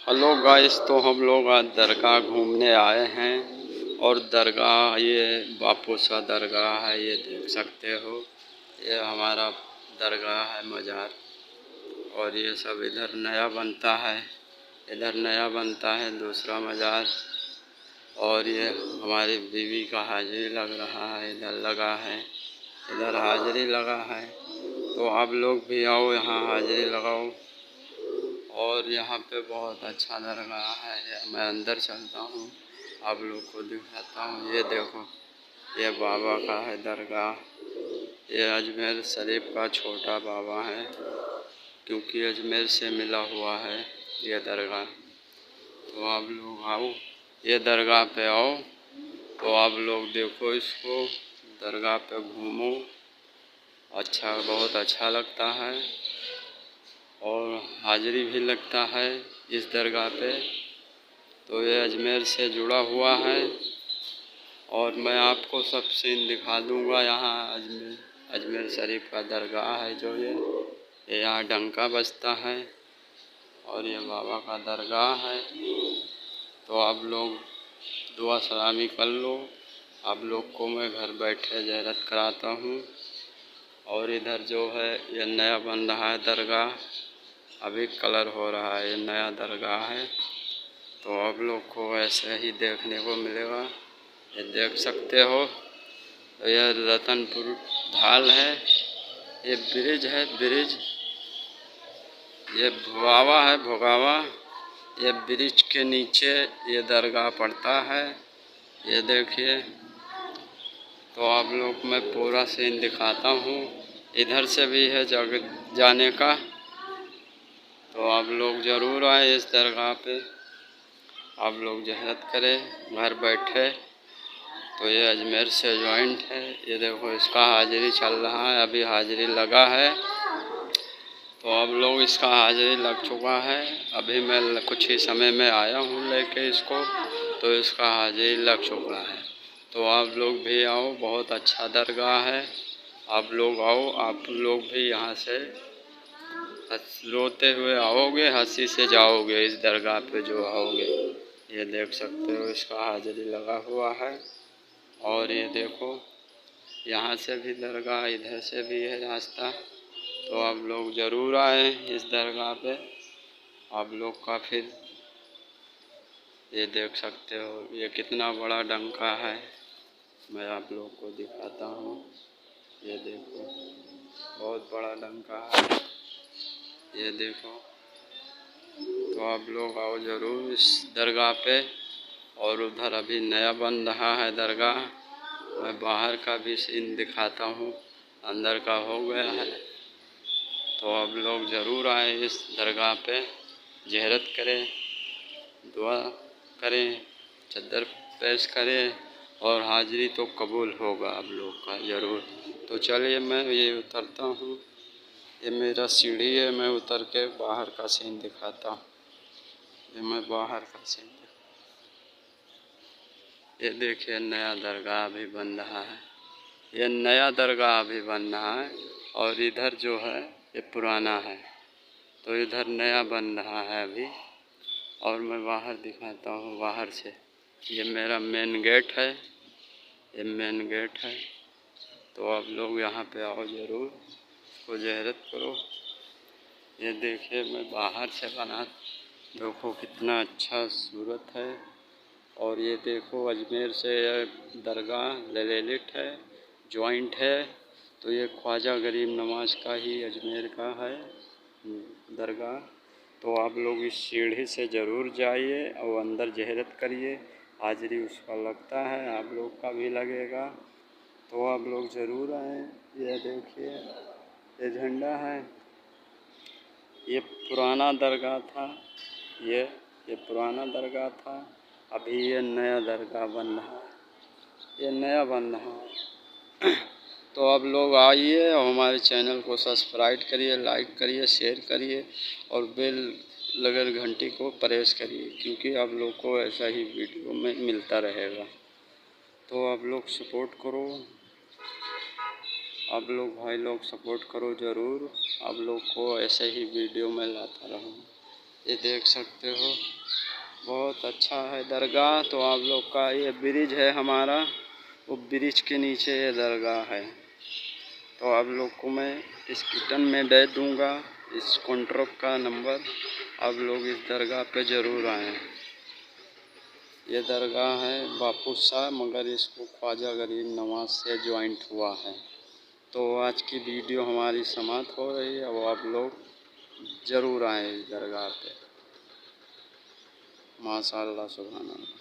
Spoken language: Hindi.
हेलो गाइस, तो हम लोग आज दरगाह घूमने आए हैं। और दरगाह ये बापूसा दरगाह है, ये देख सकते हो। ये हमारा दरगाह है मज़ार। और ये सब इधर नया बनता है, इधर नया बनता है दूसरा मज़ार। और ये हमारी बीवी का हाजिरी लग रहा है, इधर लगा है, इधर हाजिरी लगा है। तो आप लोग भी आओ, यहाँ हाजिरी लगाओ। और यहाँ पे बहुत अच्छा दरगाह है। मैं अंदर चलता हूँ, आप लोग को दिखाता हूँ। ये देखो, ये बाबा का है दरगाह। ये अजमेर शरीफ का छोटा बाबा है, क्योंकि अजमेर से मिला हुआ है ये दरगाह। तो आप लोग आओ, ये दरगाह पे आओ। तो आप लोग देखो इसको, दरगाह पे घूमो। अच्छा, बहुत अच्छा लगता है। और हाजिरी भी लगता है इस दरगाह पे। तो ये अजमेर से जुड़ा हुआ है। और मैं आपको सब सीन दिखा दूंगा। यहाँ अजमेर शरीफ का दरगाह है जो ये यहाँ डंका बजता है। और ये बाबा का दरगाह है। तो आप लोग दुआ सलामी कर लो। आप लोग को मैं घर बैठे ज़ियारत कराता हूँ। और इधर जो है ये नया बन रहा है दरगाह, अभी कलर हो रहा है, ये नया दरगाह है। तो आप लोग को ऐसे ही देखने को मिलेगा, ये देख सकते हो। तो यह रतनपुर ढाल है, ये ब्रिज है, ब्रिज। ये भुगावा है, भुगावा। ये ब्रिज के नीचे ये दरगाह पड़ता है, ये देखिए। तो आप लोग मैं पूरा सीन दिखाता हूँ। इधर से भी है जगह जाने का। तो आप लोग ज़रूर आए इस दरगाह पे, आप लोग ज़ियारत करें घर बैठे। तो ये अजमेर से जॉइंट है। ये देखो, इसका हाजिरी चल रहा है, अभी हाजिरी लगा है। तो आप लोग, इसका हाजिरी लग चुका है। अभी मैं कुछ ही समय में आया हूँ लेके इसको, तो इसका हाजिरी लग चुका है। तो आप लोग भी आओ, बहुत अच्छा दरगाह है। आप लोग आओ, आप लोग भी यहाँ से रोते हुए आओगे, हंसी से जाओगे इस दरगाह पे जो आओगे। ये देख सकते हो, इसका हाजिरी लगा हुआ है। और ये देखो, यहाँ से भी दरगाह, इधर से भी है रास्ता। तो आप लोग ज़रूर आए इस दरगाह पे। आप लोग का फिर ये देख सकते हो, ये कितना बड़ा डंका है। मैं आप लोग को दिखाता हूँ। ये देखो, बहुत बड़ा डंका है, ये देखो। तो आप लोग आओ ज़रूर इस दरगाह पे। और उधर अभी नया बन रहा है दरगाह। मैं बाहर का भी सीन दिखाता हूँ, अंदर का हो गया है। तो आप लोग ज़रूर आए इस दरगाह पे, ज़ियारत करें, दुआ करें, चद्दर पेश करें। और हाजिरी तो कबूल होगा आप लोग का ज़रूर। तो चलिए, मैं ये उतरता हूँ। ये मेरा सीढ़ी है, मैं उतर के बाहर का सीन दिखाता हूँ। ये मैं बाहर का सीन, ये देखिए नया दरगाह अभी बन रहा है। ये नया दरगाह अभी बन रहा है। और इधर जो है ये पुराना है। तो इधर नया बन रहा है अभी। और मैं बाहर दिखाता हूँ, बाहर से। ये मेरा मेन गेट है, ये मेन गेट है। तो आप लोग यहाँ पे आओ ज़रूर, इसको ज़ियारत करो। ये देखिए, मैं बाहर से बना, देखो कितना अच्छा सूरत है। और ये देखो, अजमेर से दरगाह ललित है, जॉइंट है। तो ये ख्वाजा गरीब नवाज का ही अजमेर का है दरगाह। तो आप लोग इस सीढ़ी से ज़रूर जाइए और अंदर ज़ियारत करिए। हाजिरी उसका लगता है, आप लोग का भी लगेगा। तो आप लोग ज़रूर आएँ। ये देखिए, ये झंडा है, ये पुराना दरगाह था। ये पुराना दरगाह था। अभी ये नया दरगाह बन रहा है, ये नया बन रहा है। तो आप लोग आइए और हमारे चैनल को सब्सक्राइब करिए, लाइक करिए, शेयर करिए। और बेल लगल घंटी को प्रेस करिए, क्योंकि आप लोग को ऐसा ही वीडियो में मिलता रहेगा। तो आप लोग सपोर्ट करो, आप लोग भाई लोग सपोर्ट करो ज़रूर। आप लोग को ऐसे ही वीडियो में लाता रहूँ। ये देख सकते हो, बहुत अच्छा है दरगाह। तो आप लोग का ये ब्रिज है हमारा, वो ब्रिज के नीचे ये दरगाह है। तो आप लोग को मैं इस किटन में दे दूँगा, इस कॉन्ट्रैक्ट का नंबर। आप लोग इस दरगाह पे ज़रूर आएँ। ये दरगाह है बापू शाह, मगर इसको ख्वाजा गरीब नवाज से ज्वाइंट हुआ है। तो आज की वीडियो हमारी समाप्त हो रही है। अब आप लोग ज़रूर आएँ इस दरगाह पे। माशाअल्लाह, सुभान अल्लाह।